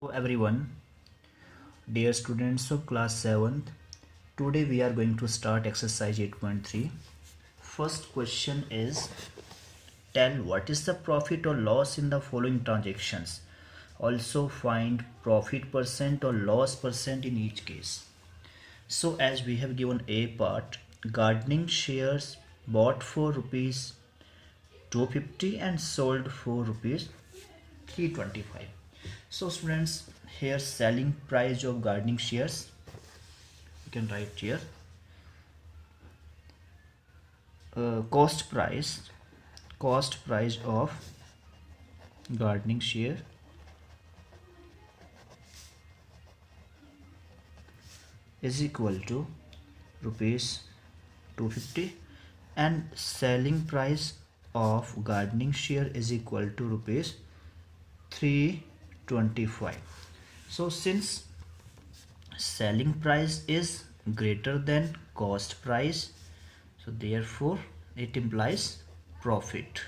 Hello everyone, dear students of class 7th. Today we are going to start exercise 8.3. First question is, tell what is the profit or loss in the following transactions. Also find profit percent or loss percent in each case. So as we have given A part, gardening shares bought for rupees 250 and sold for rupees 325. So students, here selling price of gardening shares, you can write here cost price of gardening share is equal to rupees 250 and selling price of gardening share is equal to rupees 325. So since selling price is greater than cost price, so therefore it implies profit.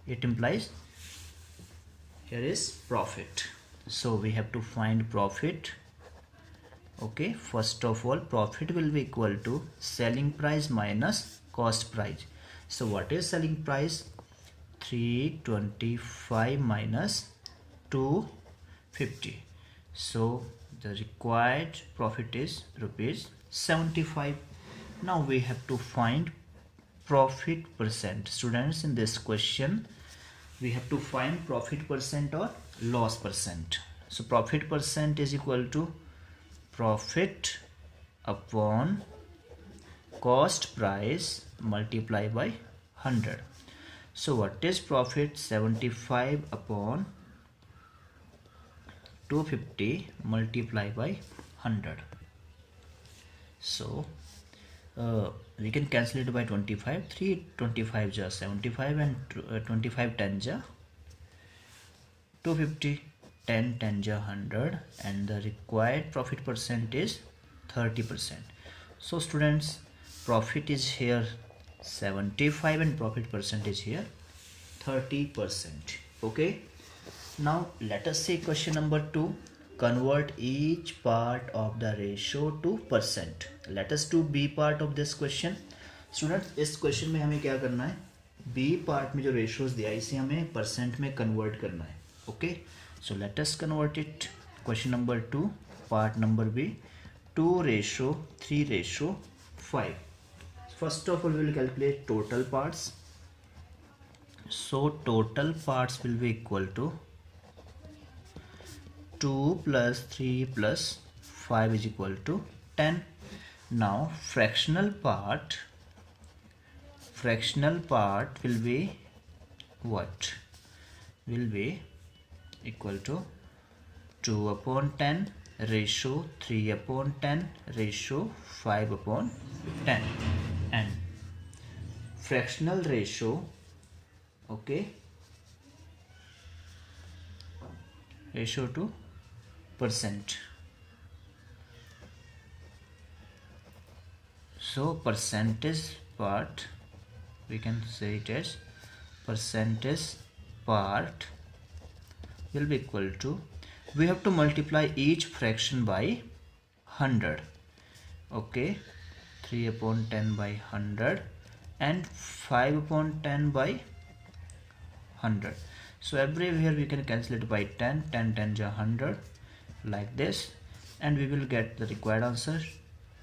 It implies here is profit. So we have to find profit. Okay, first of all, profit will be equal to selling price minus cost price. So what is selling price? 325 minus 250. So the required profit is rupees 75. Now we have to find profit percent. Students, in this question we have to find profit percent or loss percent. So profit percent is equal to profit upon cost price multiplied by 100. So what is profit? 75 upon 250 multiplied by 100. So we can cancel it by 25. 3 25 ja 75 and 25 10 ja 250, 10 10 ja 100, and the required profit percent is 30%. So students, profit is here 75 and profit percent is here 30%. Okay, now let us see question number 2. Convert each part of the ratio to percent. Let us do B part of this question. Students, इस question में हमें क्या करना है? B part में जो ratios दिया है इसे हमें percent में convert करना है. Okay, so let us convert it. Question number 2, part number B, 2:3:5. First of all, we will calculate total parts. So total parts will be equal to 2 plus 3 plus 5 is equal to 10. Now fractional part will be what? Will be equal to 2 upon 10 ratio 3 upon 10 ratio 5 upon 10, and fractional ratio, okay, ratio to percent. So percentage part, we can say it as percentage part will be equal to, we have to multiply each fraction by 100. Okay, 3 upon 10 by 100 and 5 upon 10 by 100. So everywhere we can cancel it by 10. 10 10 ja 100, like this, and we will get the required answer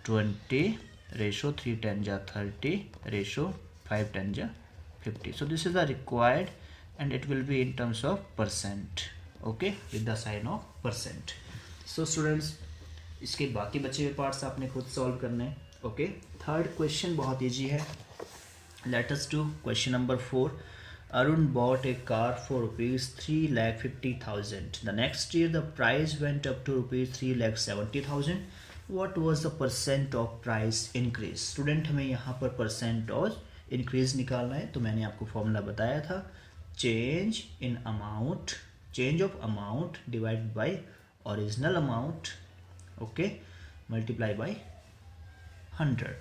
20 ratio 3 10 ja 30 ratio 5 10 ja 50. So this is the required, and it will be in terms of percent. Okay, with the sign of percent. So students, इसके बाकी बचे हुए parts आपने खुद solve करने हैं. Okay, third question बहुत easy है. Let us do question number 4. Arun bought a car for rupees 3,50,000. The next year the price went up to rupees 3,70,000. What was the percent of price increase? Student, हमें यहाँ पर percent of increase निकालना है. तो मैंने आपको formula बताया था, change in amount, change of amount divide by original amount, okay, multiply by 100.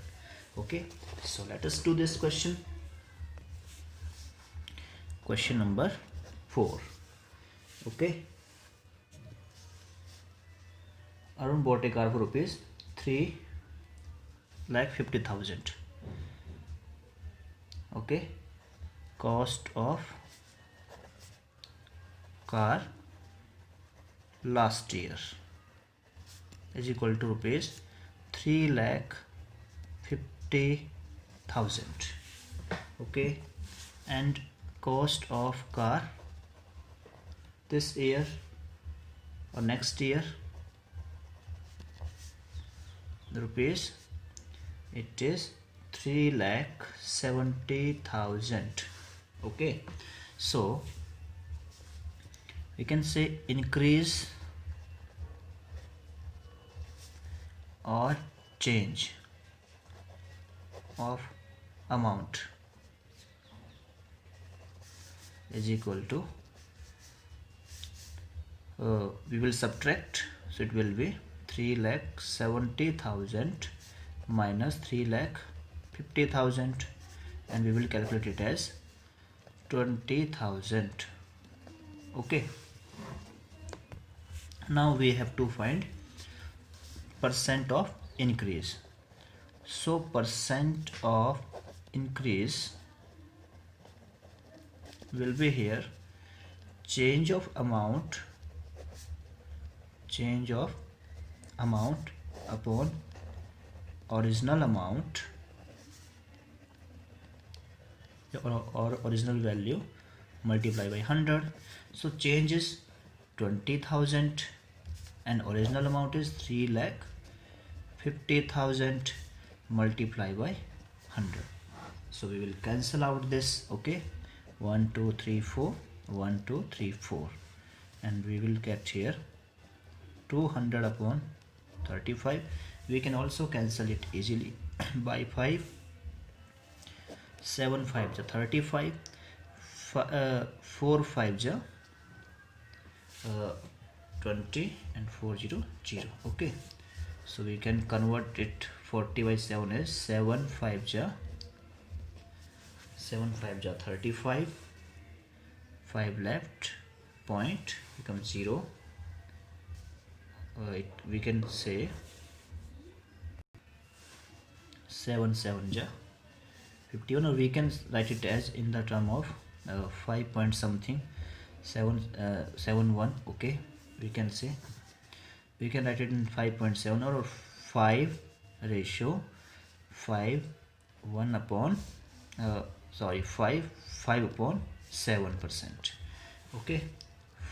Okay, so let us do this question. Question number 4. Okay, Arun bought a car for rupees 3,50,000. Okay, cost of car last year is equal to rupees 3,50,000. Okay, and cost of car this year or next year, the rupees, it is 3,70,000. Okay, so we can say increase or change of amount is equal to we will subtract, so it will be 3,70,000 minus 3,50,000, and we will calculate it as 20,000. Okay, now we have to find percent of increase. So percent of increase will be here change of amount upon original amount or original value multiply by 100. So change is 20,000 and original amount is 3,50,000 multiply by 100. So we will cancel out this. Okay, 1 2 3 4 1 2 3 4, and we will get here 200 upon 35. We can also cancel it easily by 5. 7 5 is 35, 4 5 is 20, and 4 0 0. Okay, so we can convert it. 40 by 7 is 7 5 is 35, 5 left, point becomes 0. We can say 7 7 ja 51, or we can write it as in the term of 5 point something 7 7 1. Okay, we can say we can write it in 5.7 or 5 ratio 5 1 upon 5 upon 7%. Okay,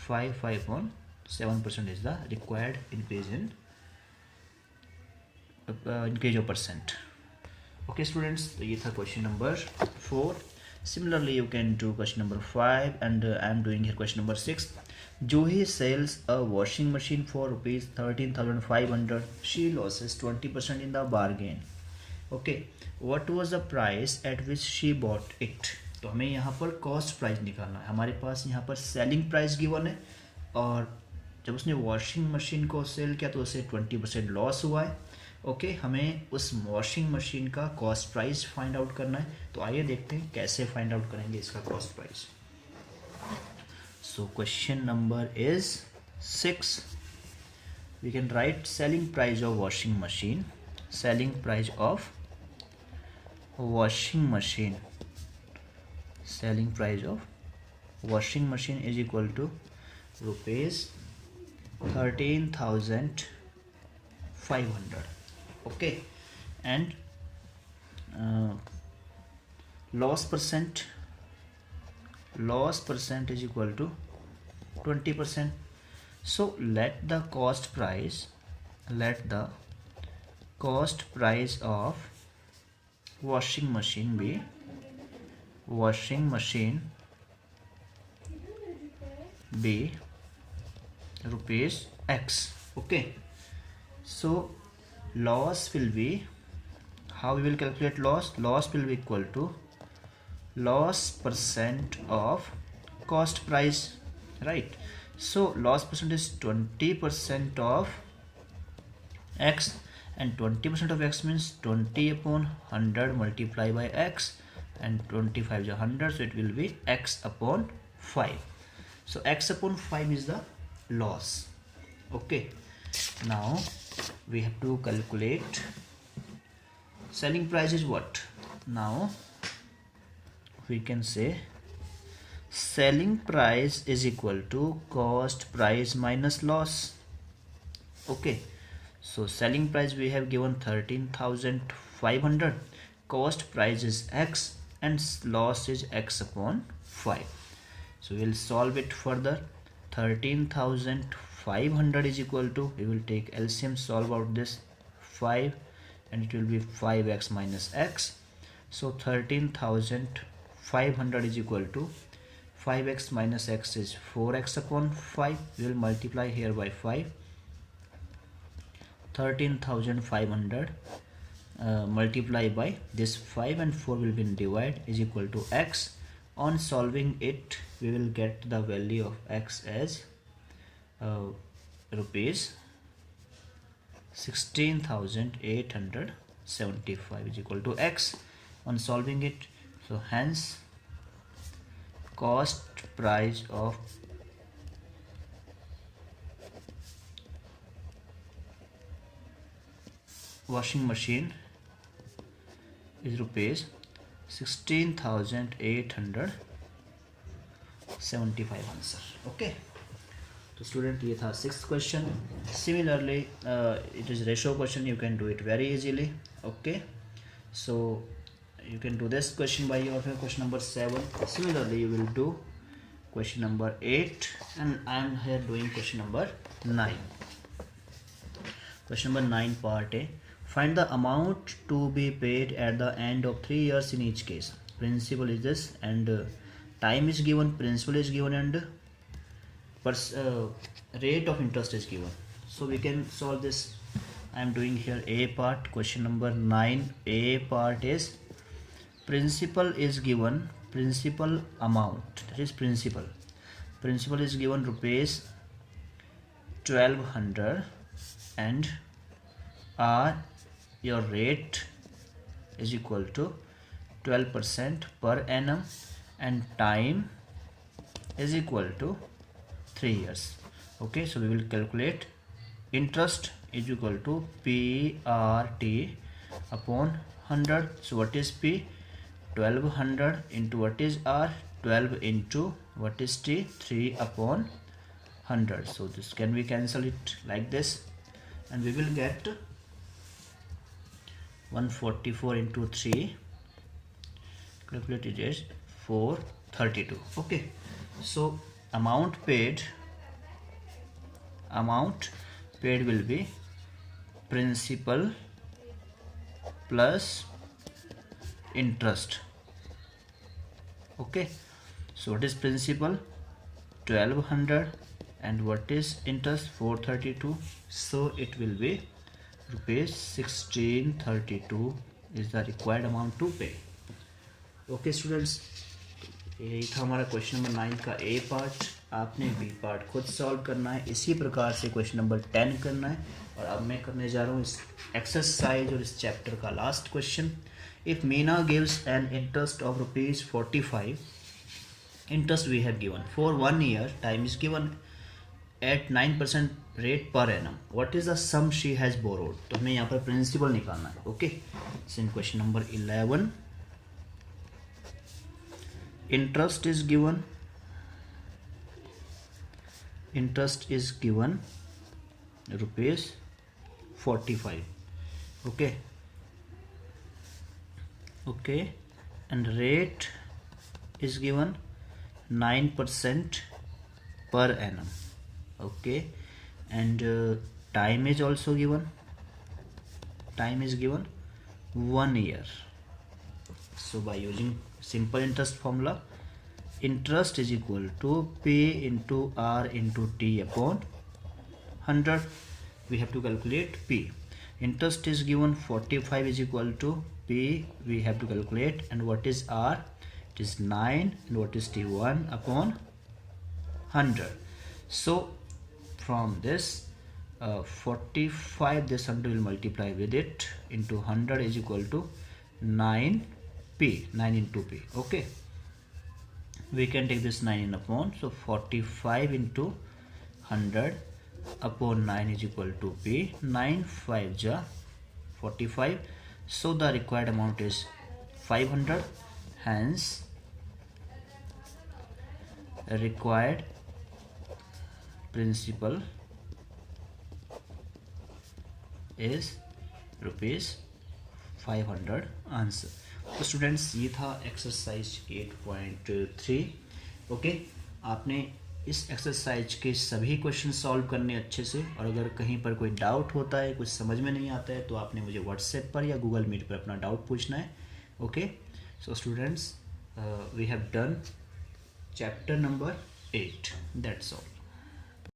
5 upon 7% is the required increase in increase of percent. Okay students, तो ये था question number 4. Similarly you can do question number 5, and I am doing here question number 6. Juhi sells a washing machine for rupees 13,500. She loses 20% in the bargain. Okay, what was the price at which she bought it? तो हमें यहाँ पर cost price निकालना है. हमारे पास यहाँ पर selling price given है, और जब उसने वॉशिंग मशीन को सेल किया तो उसे 20% लॉस हुआ है. ओके, हमें उस वॉशिंग मशीन का कॉस्ट प्राइस फाइंड आउट करना है. तो आइए देखते हैं कैसे फाइंड आउट करेंगे इसका cost price. So question number is 6. We can write selling price of washing machine. Selling price of washing machine, selling price of washing machine is equal to rupees 13,500. okay, and loss percent is equal to 20%. so let the cost price of washing machine be rupees X. okay, so loss will be, how we will calculate loss will be equal to loss percent of cost price, right? So loss percent is 20% of X, and 20% of X means 20 upon 100 multiply by X, and 25 is 100, so it will be X upon 5. so X upon 5 is the loss. okay, now we have to calculate selling price is what. Now we can say selling price is equal to cost price minus loss. Okay, so selling price we have given 13,500, cost price is x and loss is x upon 5. So we will solve it further. 13,500 is equal to, we will take LCM, solve out this 5 and it will be 5x minus x. So 13,500 is equal to 5x minus x is 4x upon 5. We will multiply here by 5. 13,500 multiply by this 5 and 4 will be divided is equal to x. On solving it, we will get the value of x as rupees 16,875 is equal to x on solving it. So hence cost price of washing machine is rupees 16,875 answer. Okay, तो student ये था 6th question. Similarly it is ratio question, you can do it very easily. Okay, so you can do this question by yourself. Question number 7. Similarly you will do question number 8 and I am here doing question number 9. Question number 9 part A. Find the amount to be paid at the end of 3 years in each case. Principal is this and time is given, principal is given and rate of interest is given. So we can solve this. I am doing here A part. Question number 9 A part is principal is given, principal amount, that is principal is given rupees 1200 and your rate is equal to 12% per annum and time is equal to 3 years. Okay, so we will calculate interest is equal to PRT upon 100. So what is P? 1200 into what is R? 12 into what is T? 3 upon 100. So this can we cancel it like this and we will get 144 into 3, calculated is 432. Okay, so amount paid will be principal plus interest. Okay, so what is principal? 1200 and what is interest? 432. So it will be rupees 1632 is the required amount to pay. Okay students, यही था हमारा question number 9 का A part. आपने B part खुद solve करना है. इसी प्रकार से क्वेश्चन नंबर 10 करना है. और अब मैं करने जा रहा हूँ इस एक्सरसाइज और इस चैप्टर का last question. If Meena gives an interest of rupees 45, interest we have given for 1 year, time is given at 9% rate per annum. What is the sum she has borrowed? तो हमें यहाँ पर principal निकालना है. Okay, so in question number 11, interest is given rupees 45. Okay, and rate is given 9% per annum. Okay, and time is also given. Time is given 1 year. So by using simple interest formula, interest is equal to P into R into T upon 100. We have to calculate P. Interest is given 45 is equal to P, we have to calculate, and what is R? It is 9 and what is T? 1 upon 100. So from this 45, this 100 will multiply with it into 100 is equal to 9P, 9 into P. Okay, we can take this 9 in upon, so 45 into 100 upon 9 is equal to P. 9 5 ja 45. So the required amount is 500. Hence required principal is rupees 500 answer. तो students ये था exercise 8.3। Okay, आपने इस exercise के सभी question solve करने अच्छे से, और अगर कहीं पर कोई डाउट होता है, कुछ समझ में नहीं आता है, तो आपने मुझे व्हाट्सएप पर या गूगल मीट पर अपना डाउट पूछना है। Okay, so students we have done chapter number 8, that's all.